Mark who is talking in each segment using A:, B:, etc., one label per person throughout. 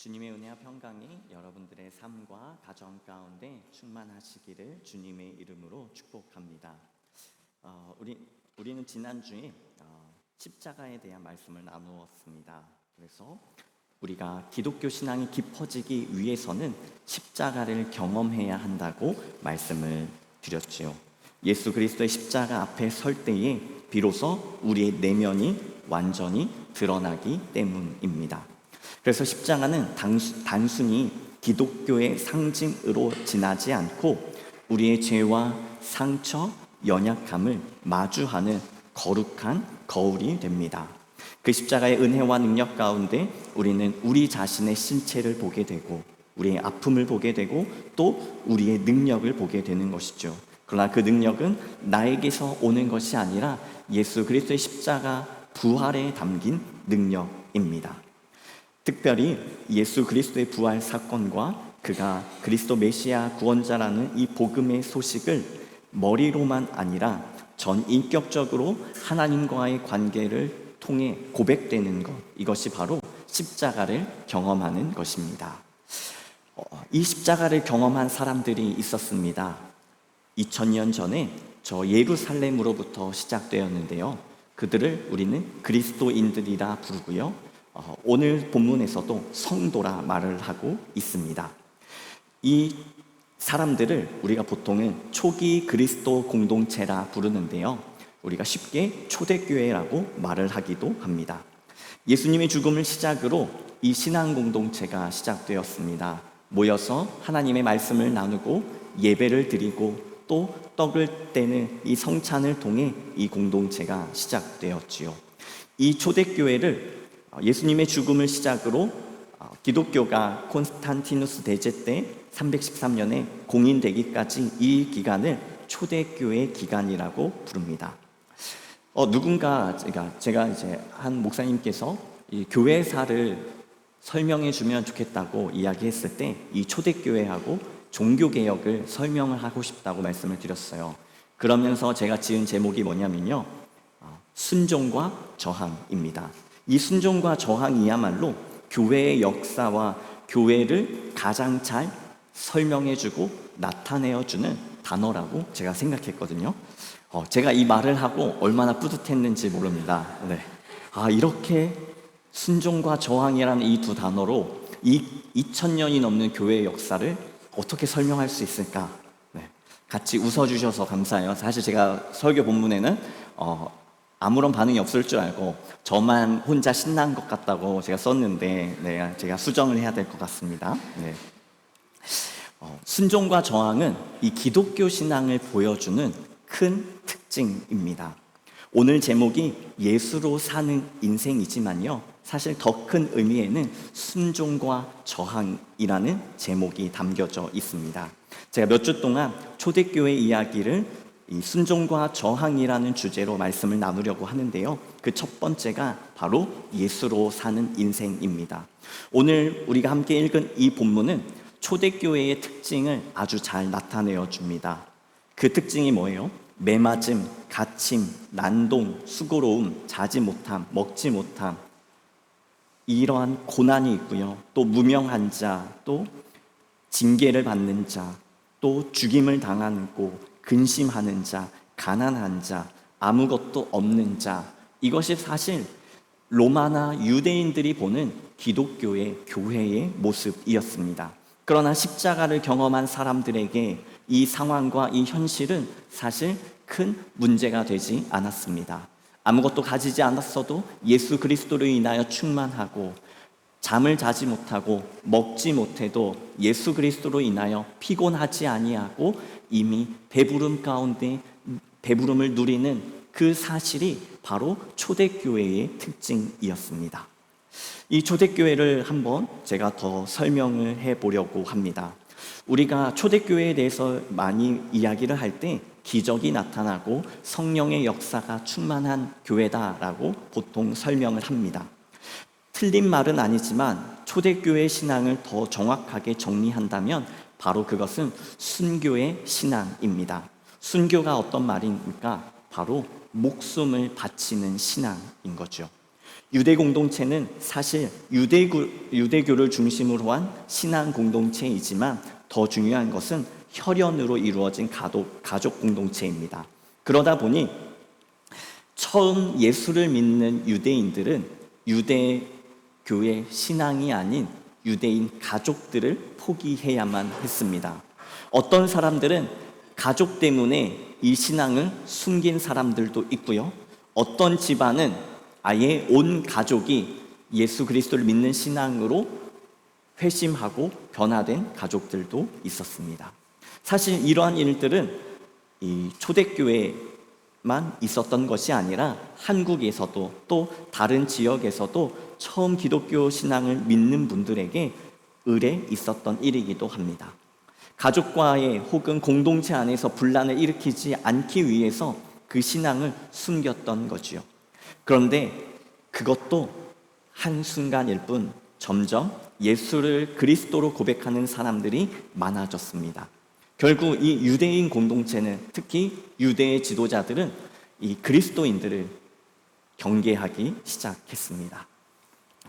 A: 주님의 은혜와 평강이 여러분들의 삶과 가정 가운데 충만하시기를 주님의 이름으로 축복합니다. 우리는 지난주에 십자가에 대한 말씀을 나누었습니다. 그래서 우리가 기독교 신앙이 깊어지기 위해서는 십자가를 경험해야 한다고 말씀을 드렸지요. 예수 그리스도의 십자가 앞에 설 때에 비로소 우리의 내면이 완전히 드러나기 때문입니다. 그래서 십자가는 단순히 기독교의 상징으로 지나지 않고 우리의 죄와 상처, 연약함을 마주하는 거룩한 거울이 됩니다. 그 십자가의 은혜와 능력 가운데 우리는 우리 자신의 신체를 보게 되고 우리의 아픔을 보게 되고 또 우리의 능력을 보게 되는 것이죠. 그러나 그 능력은 나에게서 오는 것이 아니라 예수 그리스도의 십자가 부활에 담긴 능력입니다. 특별히 예수 그리스도의 부활 사건과 그가 그리스도 메시아 구원자라는 이 복음의 소식을 머리로만 아니라 전인격적으로 하나님과의 관계를 통해 고백되는 것, 이것이 바로 십자가를 경험하는 것입니다. 이 십자가를 경험한 사람들이 있었습니다. 2000년 전에 저 예루살렘으로부터 시작되었는데요. 그들을 우리는 그리스도인들이라 부르고요. 오늘 본문에서도 성도라 말을 하고 있습니다. 이 사람들을 우리가 보통은 초기 그리스도 공동체라 부르는데요. 우리가 쉽게 초대교회라고 말을 하기도 합니다. 예수님의 죽음을 시작으로 이 신앙 공동체가 시작되었습니다. 모여서 하나님의 말씀을 나누고 예배를 드리고 또 떡을 떼는 이 성찬을 통해 이 공동체가 시작되었지요. 이 초대교회를 예수님의 죽음을 시작으로 기독교가 콘스탄티누스 대제 때 313년에 공인되기까지 이 기간을 초대교회 기간이라고 부릅니다. 누군가 제가 이제 한 목사님께서 이 교회사를 설명해 주면 좋겠다고 이야기했을 때 이 초대교회하고 종교개혁을 설명을 하고 싶다고 말씀을 드렸어요. 그러면서 제가 지은 제목이 뭐냐면요, 순종과 저항입니다. 이 순종과 저항이야말로 교회의 역사와 교회를 가장 잘 설명해주고 나타내어주는 단어라고 제가 생각했거든요. 제가 이 말을 하고 얼마나 뿌듯했는지 모릅니다. 네. 이렇게 순종과 저항이라는 이 두 단어로 이 2000년이 넘는 교회의 역사를 어떻게 설명할 수 있을까? 네. 같이 웃어주셔서 감사해요. 사실 제가 설교 본문에는 아무런 반응이 없을 줄 알고 저만 혼자 신난 것 같다고 제가 썼는데 제가 수정을 해야 될 것 같습니다. 네. 순종과 저항은 이 기독교 신앙을 보여주는 큰 특징입니다. 오늘 제목이 예수로 사는 인생이지만요, 사실 더 큰 의미에는 순종과 저항이라는 제목이 담겨져 있습니다. 제가 몇 주 동안 초대교회 이야기를 이 순종과 저항이라는 주제로 말씀을 나누려고 하는데요. 그 첫 번째가 바로 예수로 사는 인생입니다. 오늘 우리가 함께 읽은 이 본문은 초대교회의 특징을 아주 잘 나타내어 줍니다. 그 특징이 뭐예요? 매맞음, 갇힘, 난동, 수고로움, 자지 못함, 먹지 못함, 이러한 고난이 있고요. 또 무명한 자, 또 징계를 받는 자, 또 죽임을 당하고 근심하는 자, 가난한 자, 아무것도 없는 자, 이것이 사실 로마나 유대인들이 보는 기독교의 교회의 모습이었습니다. 그러나 십자가를 경험한 사람들에게 이 상황과 이 현실은 사실 큰 문제가 되지 않았습니다. 아무것도 가지지 않았어도 예수 그리스도로 인하여 충만하고, 잠을 자지 못하고 먹지 못해도 예수 그리스도로 인하여 피곤하지 아니하고 이미 배부름 가운데 배부름을 누리는 그 사실이 바로 초대교회의 특징이었습니다. 이 초대교회를 한번 제가 더 설명을 해보려고 합니다. 우리가 초대교회에 대해서 많이 이야기를 할 때 기적이 나타나고 성령의 역사가 충만한 교회다라고 보통 설명을 합니다. 틀린 말은 아니지만 초대교회 신앙을 더 정확하게 정리한다면 바로 그것은 순교의 신앙입니다. 순교가 어떤 말입니까? 바로 목숨을 바치는 신앙인 거죠. 유대 공동체는 사실 유대교를 중심으로 한 신앙 공동체이지만 더 중요한 것은 혈연으로 이루어진 가족 공동체입니다. 그러다 보니 처음 예수를 믿는 유대인들은 유대교의 신앙이 아닌 유대인 가족들을 포기해야만 했습니다. 어떤 사람들은 가족 때문에 이 신앙을 숨긴 사람들도 있고요. 어떤 집안은 아예 온 가족이 예수 그리스도를 믿는 신앙으로 회심하고 변화된 가족들도 있었습니다. 사실 이러한 일들은 이 초대교회만 있었던 것이 아니라 한국에서도 또 다른 지역에서도 처음 기독교 신앙을 믿는 분들에게 을에 있었던 일이기도 합니다. 가족과의 혹은 공동체 안에서 분란을 일으키지 않기 위해서 그 신앙을 숨겼던 거지요. 그런데 그것도 한순간일 뿐 점점 예수를 그리스도로 고백하는 사람들이 많아졌습니다. 결국 이 유대인 공동체는, 특히 유대의 지도자들은 이 그리스도인들을 경계하기 시작했습니다.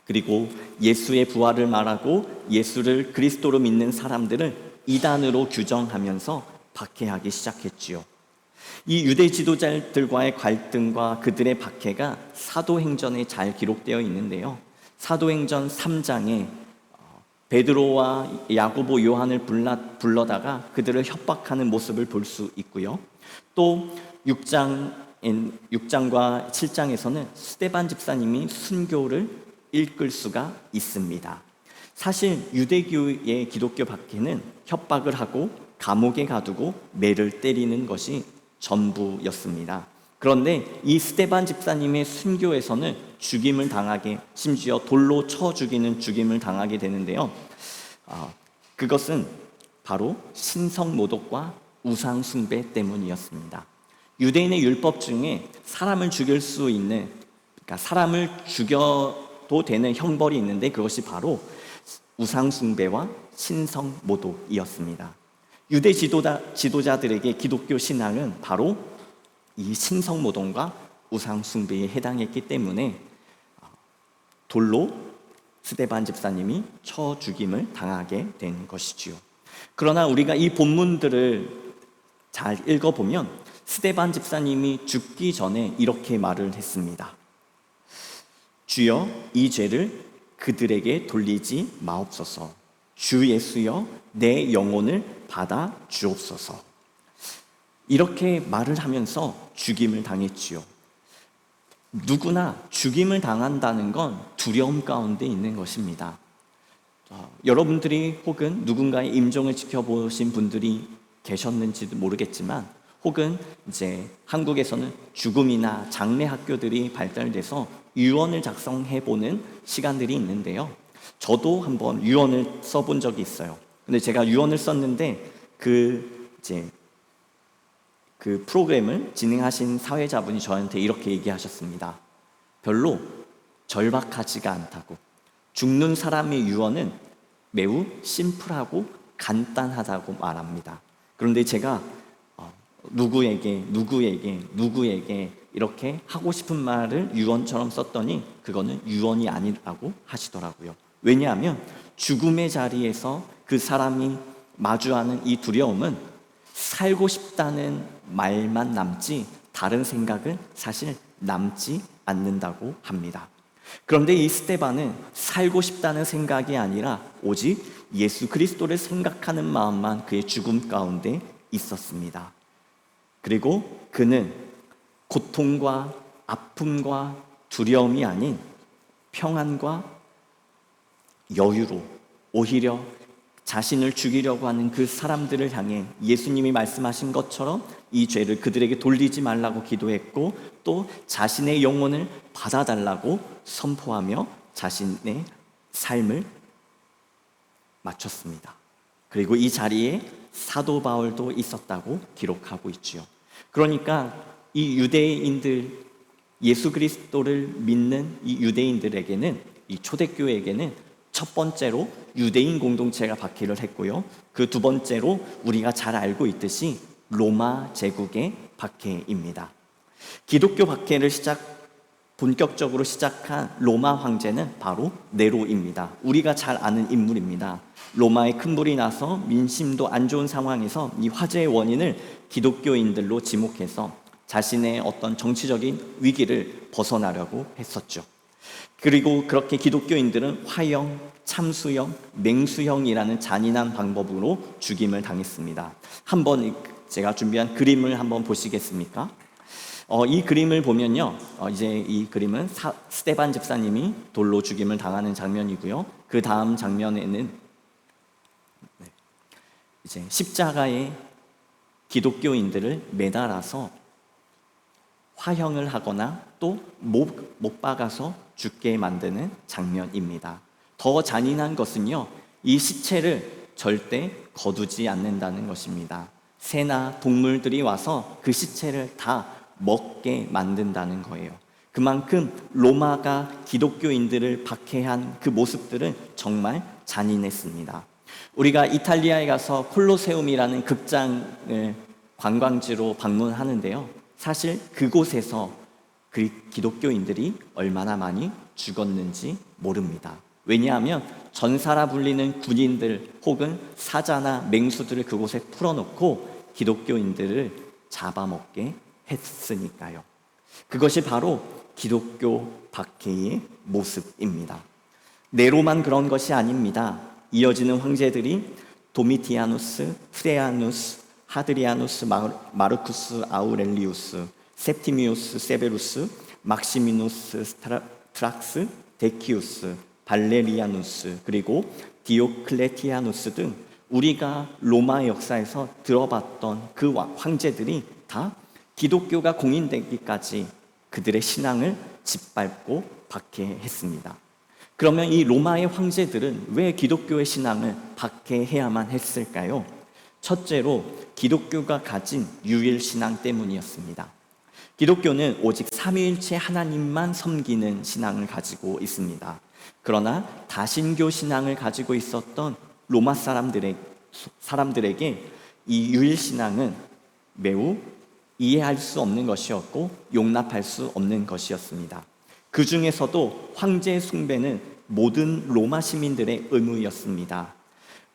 A: 그리고 예수의 부활을 말하고 예수를 그리스도로 믿는 사람들을 이단으로 규정하면서 박해하기 시작했지요. 이 유대 지도자들과의 갈등과 그들의 박해가 사도행전에 잘 기록되어 있는데요. 사도행전 3장에 베드로와 야고보, 요한을 불러다가 그들을 협박하는 모습을 볼 수 있고요. 또 6장과 7장에서는 스데반 집사님이 순교를 읽을 수가 있습니다. 사실 유대교의 기독교 박해는 협박을 하고 감옥에 가두고 매를 때리는 것이 전부였습니다. 그런데 이 스데반 집사님의 순교에서는 죽임을 당하게, 심지어 돌로 쳐 죽이는 죽임을 당하게 되는데요. 그것은 바로 신성모독과 우상숭배 때문이었습니다. 유대인의 율법 중에 사람을 죽일 수 있는, 그러니까 사람을 죽여도 되는 형벌이 있는데 그것이 바로 우상숭배와 신성모독이었습니다. 유대 지도자들에게 기독교 신앙은 바로 이 신성모독과 우상숭배에 해당했기 때문에 돌로 스데반 집사님이 쳐 죽임을 당하게 된 것이지요. 그러나 우리가 이 본문들을 잘 읽어보면 스데반 집사님이 죽기 전에 이렇게 말을 했습니다. 주여, 이 죄를 그들에게 돌리지 마옵소서. 주 예수여, 내 영혼을 받아 주옵소서. 이렇게 말을 하면서 죽임을 당했지요. 누구나 죽임을 당한다는 건 두려움 가운데 있는 것입니다. 여러분들이 혹은 누군가의 임종을 지켜보신 분들이 계셨는지도 모르겠지만, 혹은 이제 한국에서는 죽음이나 장례 학교들이 발달돼서 유언을 작성해보는 시간들이 있는데요. 저도 한번 유언을 써본 적이 있어요. 근데 제가 유언을 썼는데 그 프로그램을 진행하신 사회자분이 저한테 이렇게 얘기하셨습니다. 별로 절박하지가 않다고. 죽는 사람의 유언은 매우 심플하고 간단하다고 말합니다. 그런데 제가 누구에게 이렇게 하고 싶은 말을 유언처럼 썼더니 그거는 유언이 아니라고 하시더라고요. 왜냐하면 죽음의 자리에서 그 사람이 마주하는 이 두려움은 살고 싶다는 말만 남지 다른 생각은 사실 남지 않는다고 합니다. 그런데 이 스데반은 살고 싶다는 생각이 아니라 오직 예수 그리스도를 생각하는 마음만 그의 죽음 가운데 있었습니다. 그리고 그는 고통과 아픔과 두려움이 아닌 평안과 여유로 오히려 자신을 죽이려고 하는 그 사람들을 향해 예수님이 말씀하신 것처럼 이 죄를 그들에게 돌리지 말라고 기도했고, 또 자신의 영혼을 받아달라고 선포하며 자신의 삶을 마쳤습니다. 그리고 이 자리에 사도 바울도 있었다고 기록하고 있지요. 그러니까 이 유대인들, 예수 그리스도를 믿는 이 유대인들에게는, 이 초대교회에게는 첫 번째로 유대인 공동체가 박해를 했고요. 그 두 번째로 우리가 잘 알고 있듯이 로마 제국의 박해입니다. 기독교 박해를 본격적으로 시작한 로마 황제는 바로 네로입니다. 우리가 잘 아는 인물입니다. 로마에 큰 불이 나서 민심도 안 좋은 상황에서 이 화재의 원인을 기독교인들로 지목해서 자신의 어떤 정치적인 위기를 벗어나려고 했었죠. 그리고 그렇게 기독교인들은 화형, 참수형, 맹수형이라는 잔인한 방법으로 죽임을 당했습니다. 한번 제가 준비한 그림을 한번 보시겠습니까? 이 그림을 보면요, 이제 이 그림은 스테반 집사님이 돌로 죽임을 당하는 장면이고요. 그 다음 장면에는 이제 십자가에 기독교인들을 매달아서 화형을 하거나 또 못 박아서 죽게 만드는 장면입니다. 더 잔인한 것은요, 이 시체를 절대 거두지 않는다는 것입니다. 새나 동물들이 와서 그 시체를 다 먹게 만든다는 거예요. 그만큼 로마가 기독교인들을 박해한 그 모습들은 정말 잔인했습니다. 우리가 이탈리아에 가서 콜로세움이라는 극장을 관광지로 방문하는데요, 사실 그곳에서 그 기독교인들이 얼마나 많이 죽었는지 모릅니다. 왜냐하면 전사라 불리는 군인들 혹은 사자나 맹수들을 그곳에 풀어놓고 기독교인들을 잡아먹게 했으니까요. 그것이 바로 기독교 박해의 모습입니다. 네로만 그런 것이 아닙니다. 이어지는 황제들이 도미티아누스, 프레아누스, 하드리아누스, 마르쿠스 아우렐리우스, septimius 세베루스, 막시미누스 스트락스, 데키우스, 발레리아누스, 그리고 디오클레티아누스 등 우리가 로마 역사에서 들어봤던 그 황제들이 다 기독교가 공인되기까지 그들의 신앙을 짓밟고 박해했습니다. 그러면 이 로마의 황제들은 왜 기독교의 신앙을 박해해야만 했을까요? 첫째로 기독교가 가진 유일신앙 때문이었습니다. 기독교는 오직 삼위일체 하나님만 섬기는 신앙을 가지고 있습니다. 그러나 다신교 신앙을 가지고 있었던 로마 사람들에게 이 유일신앙은 매우 이해할 수 없는 것이었고 용납할 수 없는 것이었습니다. 그 중에서도 황제 숭배는 모든 로마 시민들의 의무였습니다.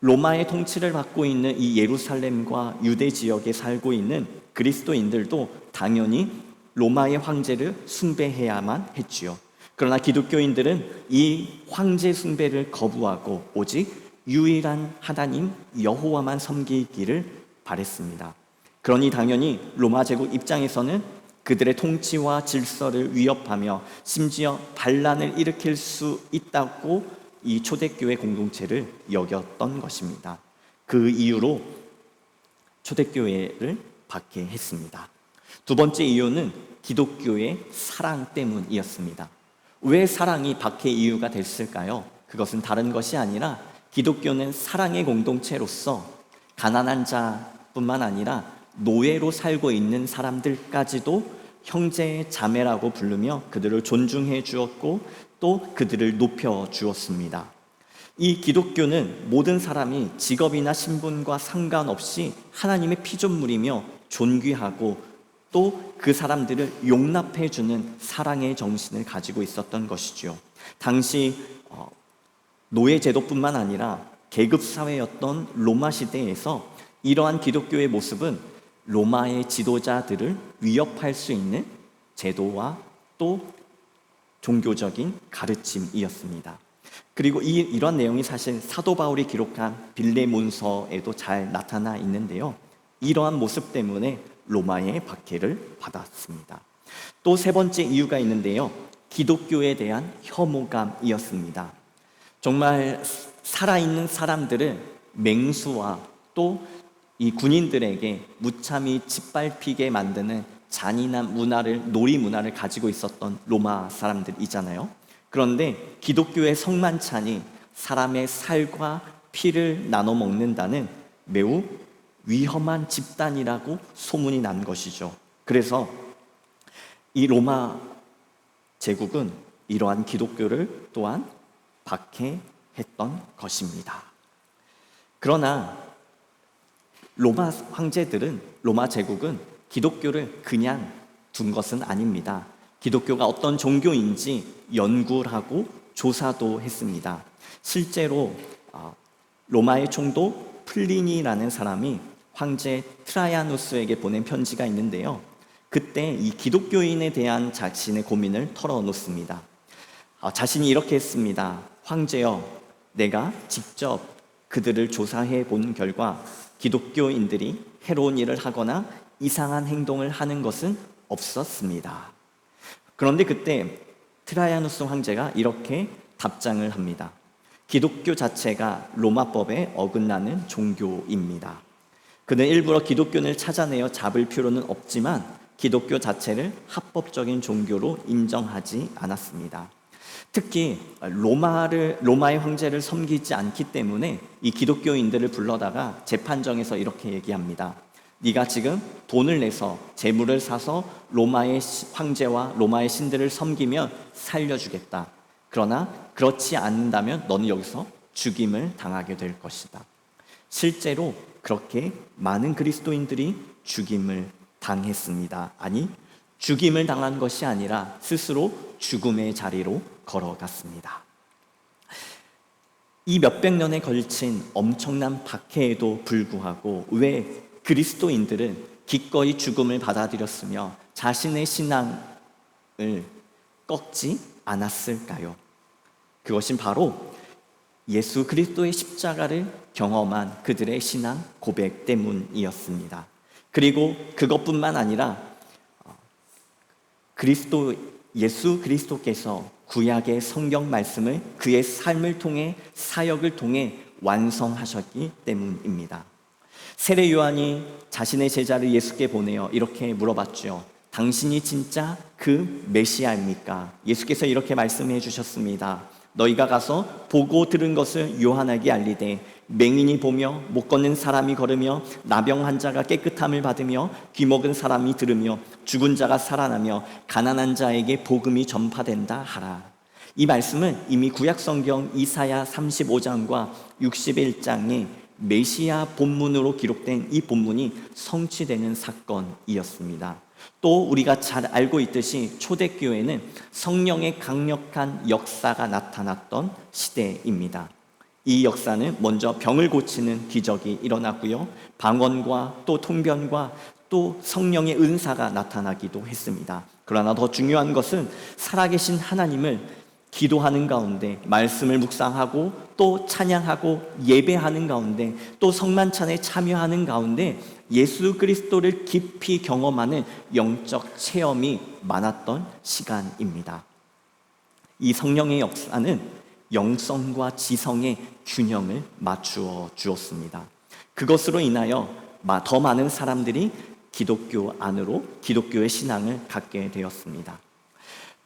A: 로마의 통치를 받고 있는 이 예루살렘과 유대 지역에 살고 있는 그리스도인들도 당연히 로마의 황제를 숭배해야만 했지요. 그러나 기독교인들은 이 황제 숭배를 거부하고 오직 유일한 하나님 여호와만 섬기기를 바랬습니다. 그러니 당연히 로마 제국 입장에서는 그들의 통치와 질서를 위협하며 심지어 반란을 일으킬 수 있다고 이 초대교회 공동체를 여겼던 것입니다. 그 이유로 초대교회를 박해했습니다. 두 번째 이유는 기독교의 사랑 때문이었습니다. 왜 사랑이 박해 이유가 됐을까요? 그것은 다른 것이 아니라 기독교는 사랑의 공동체로서 가난한 자뿐만 아니라 노예로 살고 있는 사람들까지도 형제 자매라고 부르며 그들을 존중해 주었고 또 그들을 높여 주었습니다. 이 기독교는 모든 사람이 직업이나 신분과 상관없이 하나님의 피조물이며 존귀하고 또 그 사람들을 용납해 주는 사랑의 정신을 가지고 있었던 것이죠. 당시 노예 제도뿐만 아니라 계급 사회였던 로마 시대에서 이러한 기독교의 모습은 로마의 지도자들을 위협할 수 있는 제도와 또 종교적인 가르침이었습니다. 그리고 이런 내용이 사실 사도 바울이 기록한 빌레몬서에도 잘 나타나 있는데요. 이러한 모습 때문에 로마의 박해를 받았습니다. 또 세 번째 이유가 있는데요. 기독교에 대한 혐오감이었습니다. 정말 살아있는 사람들을 맹수와 또 이 군인들에게 무참히 짓밟히게 만드는 잔인한 놀이 문화를 가지고 있었던 로마 사람들이잖아요. 그런데 기독교의 성만찬이 사람의 살과 피를 나눠 먹는다는 매우 위험한 집단이라고 소문이 난 것이죠. 그래서 이 로마 제국은 이러한 기독교를 또한 박해했던 것입니다. 그러나 로마 황제들은, 로마 제국은 기독교를 그냥 둔 것은 아닙니다. 기독교가 어떤 종교인지 연구를 하고 조사도 했습니다. 실제로 로마의 총독 플리니라는 사람이 황제 트라이아누스에게 보낸 편지가 있는데요. 그때 이 기독교인에 대한 자신의 고민을 털어놓습니다. 자신이 이렇게 했습니다. 황제여, 내가 직접 그들을 조사해 본 결과 기독교인들이 해로운 일을 하거나 이상한 행동을 하는 것은 없었습니다. 그런데 그때 트라이아누스 황제가 이렇게 답장을 합니다. 기독교 자체가 로마법에 어긋나는 종교입니다. 그는 일부러 기독교인을 찾아내어 잡을 필요는 없지만 기독교 자체를 합법적인 종교로 인정하지 않았습니다. 특히 로마의 황제를 섬기지 않기 때문에 이 기독교인들을 불러다가 재판정에서 이렇게 얘기합니다. 네가 지금 돈을 내서 재물을 사서 로마의 황제와 로마의 신들을 섬기면 살려주겠다. 그러나 그렇지 않는다면 너는 여기서 죽임을 당하게 될 것이다. 실제로 그렇게 많은 그리스도인들이 죽임을 당했습니다. 아니, 죽임을 당한 것이 아니라 스스로 죽음의 자리로 걸어갔습니다. 이 몇백 년에 걸친 엄청난 박해에도 불구하고 왜 그리스도인들은 기꺼이 죽음을 받아들였으며 자신의 신앙을 꺾지 않았을까요? 그것은 바로 예수 그리스도의 십자가를 경험한 그들의 신앙 고백 때문이었습니다. 그리고 그것뿐만 아니라 예수 그리스도께서 구약의 성경 말씀을 그의 삶을 통해 사역을 통해 완성하셨기 때문입니다. 세례 요한이 자신의 제자를 예수께 보내어 이렇게 물어봤죠. 당신이 진짜 그 메시아입니까? 예수께서 이렇게 말씀해 주셨습니다. 너희가 가서 보고 들은 것을 요한에게 알리되 맹인이 보며 못 걷는 사람이 걸으며 나병 자가 깨끗함을 받으며 귀먹은 사람이 들으며 죽은 자가 살아나며 가난한 자에게 복음이 전파된다 하라. 이 말씀은 이미 구약 성경 이사야 35장과 61장에 메시아 본문으로 기록된 이 본문이 성취되는 사건이었습니다. 또 우리가 잘 알고 있듯이 초대교회는 성령의 강력한 역사가 나타났던 시대입니다. 이 역사는 먼저 병을 고치는 기적이 일어났고요. 방언과 또 통변과 또 성령의 은사가 나타나기도 했습니다. 그러나 더 중요한 것은 살아계신 하나님을 기도하는 가운데 말씀을 묵상하고 또 찬양하고 예배하는 가운데 또 성만찬에 참여하는 가운데 예수 그리스도를 깊이 경험하는 영적 체험이 많았던 시간입니다. 이 성령의 역사는 영성과 지성의 균형을 맞추어 주었습니다. 그것으로 인하여 더 많은 사람들이 기독교 안으로 기독교의 신앙을 갖게 되었습니다.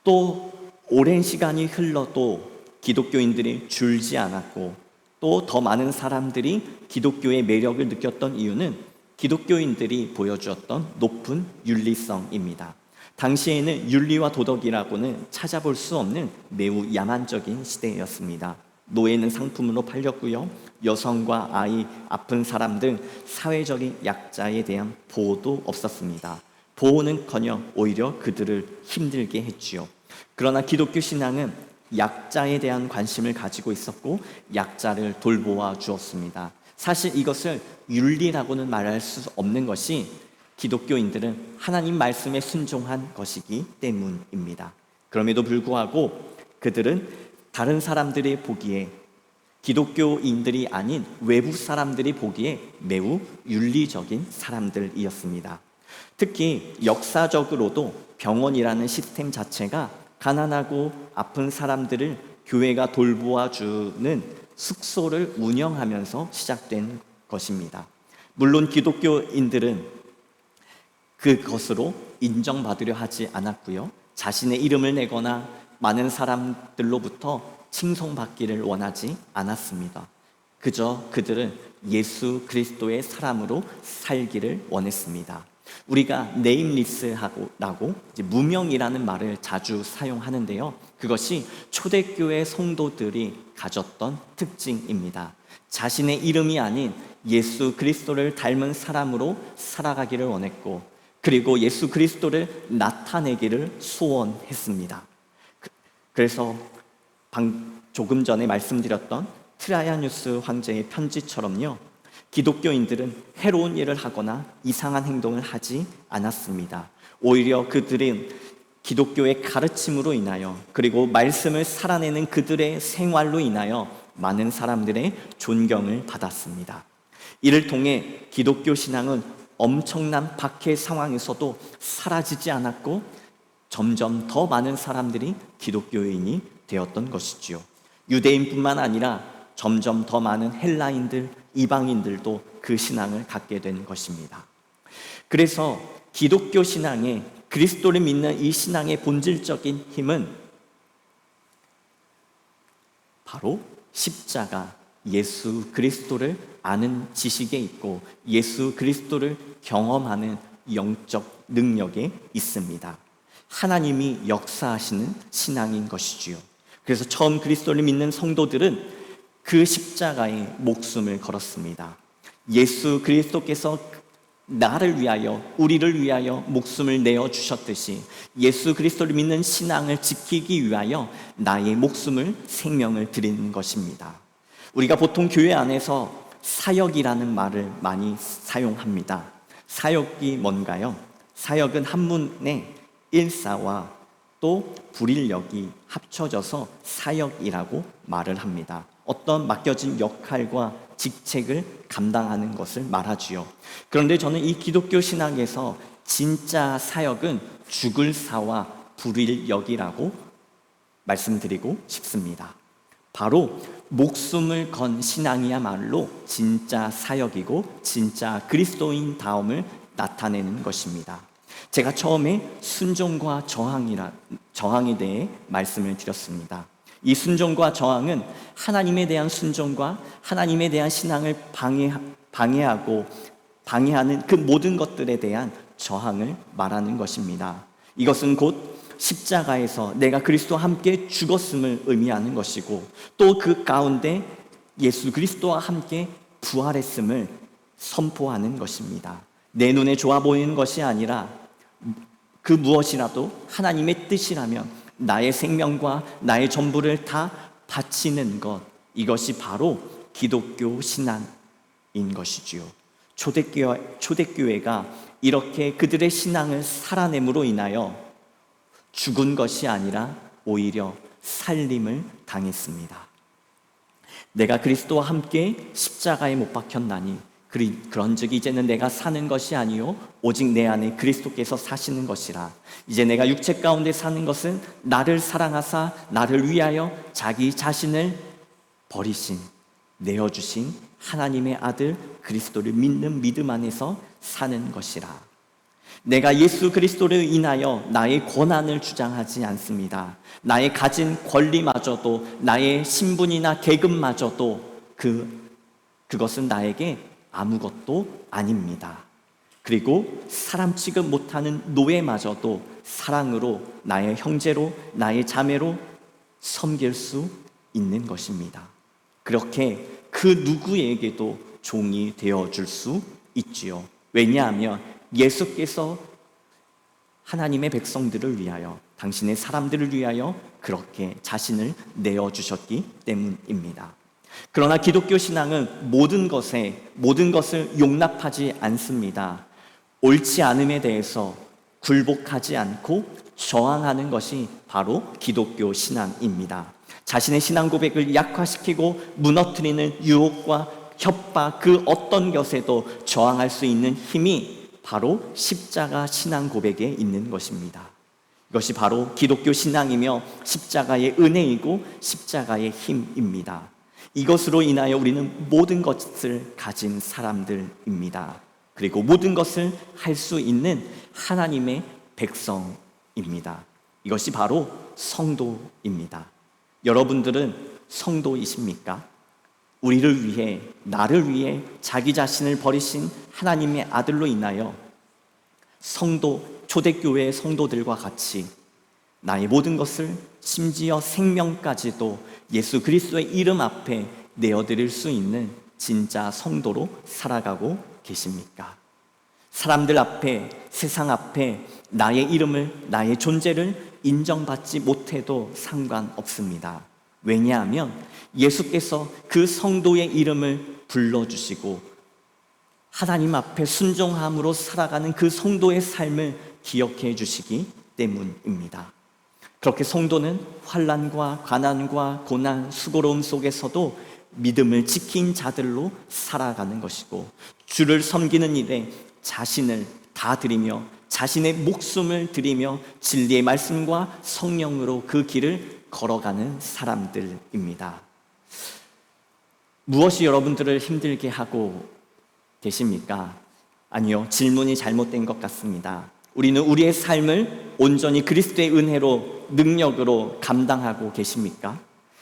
A: 또 오랜 시간이 흘러도 기독교인들이 줄지 않았고 또 더 많은 사람들이 기독교의 매력을 느꼈던 이유는 기독교인들이 보여주었던 높은 윤리성입니다. 당시에는 윤리와 도덕이라고는 찾아볼 수 없는 매우 야만적인 시대였습니다. 노예는 상품으로 팔렸고요. 여성과 아이, 아픈 사람 등 사회적인 약자에 대한 보호도 없었습니다. 보호는커녕 오히려 그들을 힘들게 했지요. 그러나 기독교 신앙은 약자에 대한 관심을 가지고 있었고 약자를 돌보아 주었습니다. 사실 이것을 윤리라고는 말할 수 없는 것이 기독교인들은 하나님 말씀에 순종한 것이기 때문입니다. 그럼에도 불구하고 그들은 다른 사람들이 보기에 기독교인들이 아닌 외부 사람들이 보기에 매우 윤리적인 사람들이었습니다. 특히 역사적으로도 병원이라는 시스템 자체가 가난하고 아픈 사람들을 교회가 돌보아 주는 숙소를 운영하면서 시작된 것입니다. 물론 기독교인들은 그것으로 인정받으려 하지 않았고요. 자신의 이름을 내거나 많은 사람들로부터 칭송받기를 원하지 않았습니다. 그저 그들은 예수 그리스도의 사람으로 살기를 원했습니다. 우리가 네임리스라고 무명이라는 말을 자주 사용하는데요. 그것이 초대교회 성도들이 가졌던 특징입니다. 자신의 이름이 아닌 예수 그리스도를 닮은 사람으로 살아가기를 원했고 그리고 예수 그리스도를 나타내기를 소원했습니다. 그래서 조금 전에 말씀드렸던 트라이아누스 황제의 편지처럼요, 기독교인들은 해로운 일을 하거나 이상한 행동을 하지 않았습니다. 오히려 그들은 기독교의 가르침으로 인하여, 그리고 말씀을 살아내는 그들의 생활로 인하여 많은 사람들의 존경을 받았습니다. 이를 통해 기독교 신앙은 엄청난 박해 상황에서도 사라지지 않았고 점점 더 많은 사람들이 기독교인이 되었던 것이지요. 유대인뿐만 아니라 점점 더 많은 헬라인들, 이방인들도 그 신앙을 갖게 된 것입니다. 그래서 기독교 신앙에, 그리스도를 믿는 이 신앙의 본질적인 힘은 바로 십자가, 예수 그리스도를 아는 지식에 있고 예수 그리스도를 경험하는 영적 능력에 있습니다. 하나님이 역사하시는 신앙인 것이지요. 그래서 처음 그리스도를 믿는 성도들은 그 십자가에 목숨을 걸었습니다. 예수 그리스도께서 나를 위하여, 우리를 위하여 목숨을 내어주셨듯이 예수 그리스도를 믿는 신앙을 지키기 위하여 나의 목숨을, 생명을 드리는 것입니다. 우리가 보통 교회 안에서 사역이라는 말을 많이 사용합니다. 사역이 뭔가요? 사역은 한문에 일사와 또 불일역이 합쳐져서 사역이라고 말을 합니다. 어떤 맡겨진 역할과 직책을 감당하는 것을 말하지요. 그런데 저는 이 기독교 신학에서 진짜 사역은 죽을 사와 불일역이라고 말씀드리고 싶습니다. 바로 목숨을 건 신앙이야말로 진짜 사역이고 진짜 그리스도인 다움을 나타내는 것입니다. 제가 처음에 순종과 저항에 대해 말씀을 드렸습니다. 이 순종과 저항은 하나님에 대한 순종과 하나님에 대한 신앙을 방해하는 그 모든 것들에 대한 저항을 말하는 것입니다. 이것은 곧 십자가에서 내가 그리스도와 함께 죽었음을 의미하는 것이고 또 그 가운데 예수 그리스도와 함께 부활했음을 선포하는 것입니다. 내 눈에 좋아 보이는 것이 아니라 그 무엇이라도 하나님의 뜻이라면 나의 생명과 나의 전부를 다 바치는 것, 이것이 바로 기독교 신앙인 것이지요. 초대교회가 이렇게 그들의 신앙을 살아냄으로 인하여 죽은 것이 아니라 오히려 살림을 당했습니다. 내가 그리스도와 함께 십자가에 못 박혔나니 그런즉 이제는 내가 사는 것이 아니요 오직 내 안에 그리스도께서 사시는 것이라. 이제 내가 육체 가운데 사는 것은 나를 사랑하사 나를 위하여 자기 자신을 버리신, 내어주신 하나님의 아들 그리스도를 믿는 믿음 안에서 사는 것이라. 내가 예수 그리스도를 인하여 나의 권한을 주장하지 않습니다. 나의 가진 권리마저도, 나의 신분이나 계급마저도 그것은 나에게 아무것도 아닙니다. 그리고 사람 취급 못하는 노예마저도 사랑으로 나의 형제로, 나의 자매로 섬길 수 있는 것입니다. 그렇게 그 누구에게도 종이 되어줄 수 있지요. 왜냐하면 예수께서 하나님의 백성들을 위하여, 당신의 사람들을 위하여 그렇게 자신을 내어주셨기 때문입니다. 그러나 기독교 신앙은 모든 것을 용납하지 않습니다. 옳지 않음에 대해서 굴복하지 않고 저항하는 것이 바로 기독교 신앙입니다. 자신의 신앙 고백을 약화시키고 무너뜨리는 유혹과 협박, 그 어떤 것에도 저항할 수 있는 힘이 바로 십자가 신앙 고백에 있는 것입니다. 이것이 바로 기독교 신앙이며 십자가의 은혜이고 십자가의 힘입니다. 이것으로 인하여 우리는 모든 것을 가진 사람들입니다. 그리고 모든 것을 할 수 있는 하나님의 백성입니다. 이것이 바로 성도입니다. 여러분들은 성도이십니까? 우리를 위해, 나를 위해 자기 자신을 버리신 하나님의 아들로 인하여 초대교회의 성도들과 같이 나의 모든 것을, 심지어 생명까지도 예수 그리스도의 이름 앞에 내어드릴 수 있는 진짜 성도로 살아가고 계십니까? 사람들 앞에, 세상 앞에 나의 이름을, 나의 존재를 인정받지 못해도 상관없습니다. 왜냐하면 예수께서 그 성도의 이름을 불러주시고 하나님 앞에 순종함으로 살아가는 그 성도의 삶을 기억해 주시기 때문입니다. 그렇게 성도는 환난과 가난과 고난, 수고로움 속에서도 믿음을 지킨 자들로 살아가는 것이고, 주를 섬기는 일에 자신을 다 드리며 자신의 목숨을 드리며 진리의 말씀과 성령으로 그 길을 걸어가는 사람들입니다. 무엇이 여러분들을 힘들게 하고 계십니까? 아니요, 질문이 잘못된 것 같습니다. 우리는 우리의 삶을 온전히 그리스도의 은혜로, 능력으로 감당하고 계십니까?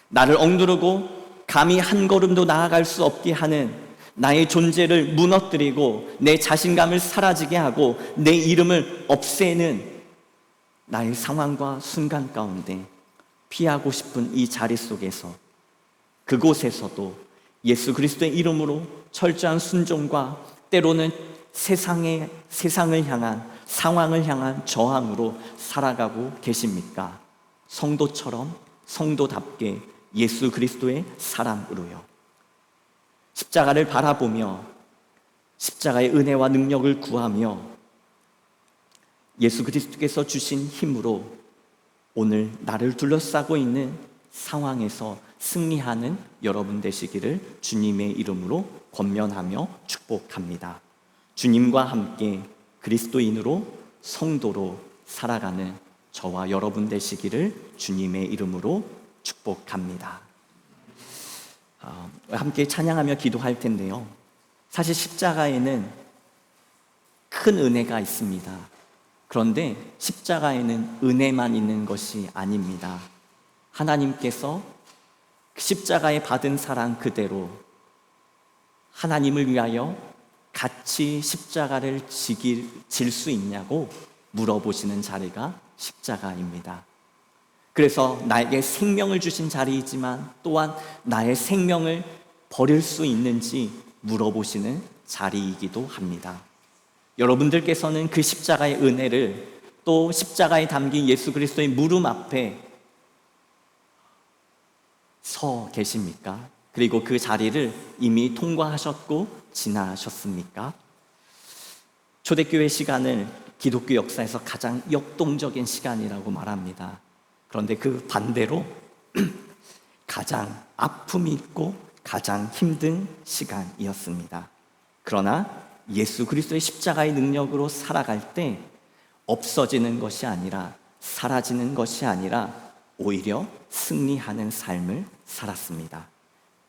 A: 나를 억누르고 감히 한 걸음도 나아갈 수 없게 하는 나의 존재를 무너뜨리고 내 자신감을 사라지게 하고 내 이름을 없애는 나의 상황과 순간 가운데 피하고 싶은 이 자리 속에서, 그곳에서도 예수 그리스도의 이름으로 철저한 순종과 때로는 세상을 향한, 상황을 향한 저항으로 살아가고 계십니까? 성도처럼, 성도답게 예수 그리스도의 사랑으로요. 십자가를 바라보며 십자가의 은혜와 능력을 구하며 예수 그리스도께서 주신 힘으로 오늘 나를 둘러싸고 있는 상황에서 승리하는 여러분 되시기를 주님의 이름으로 권면하며 축복합니다. 주님과 함께 그리스도인으로, 성도로 살아가는 저와 여러분 되시기를 주님의 이름으로 축복합니다. 함께 찬양하며 기도할 텐데요. 사실 십자가에는 큰 은혜가 있습니다. 그런데 십자가에는 은혜만 있는 것이 아닙니다. 하나님께서 십자가에 받은 사랑 그대로 하나님을 위하여 같이 십자가를 질 수 있냐고 물어보시는 자리가 십자가입니다. 그래서 나에게 생명을 주신 자리이지만 또한 나의 생명을 버릴 수 있는지 물어보시는 자리이기도 합니다. 여러분들께서는 그 십자가의 은혜를, 또 십자가에 담긴 예수 그리스도의 무릎 앞에 서 계십니까? 그리고 그 자리를 이미 통과하셨고 지나셨습니까? 초대교회 시간을 기독교 역사에서 가장 역동적인 시간이라고 말합니다. 그런데 그 반대로 가장 아픔이 있고 가장 힘든 시간이었습니다. 그러나 예수 그리스도의 십자가의 능력으로 살아갈 때 없어지는 것이 아니라, 사라지는 것이 아니라 오히려 승리하는 삶을 살았습니다.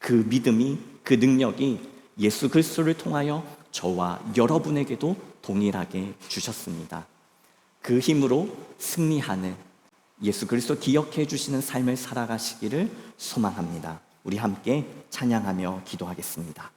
A: 그 믿음이, 그 능력이 예수 그리스도를 통하여 저와 여러분에게도 동일하게 주셨습니다. 그 힘으로 승리하는, 예수 그리스도 기억해 주시는 삶을 살아가시기를 소망합니다. 우리 함께 찬양하며 기도하겠습니다.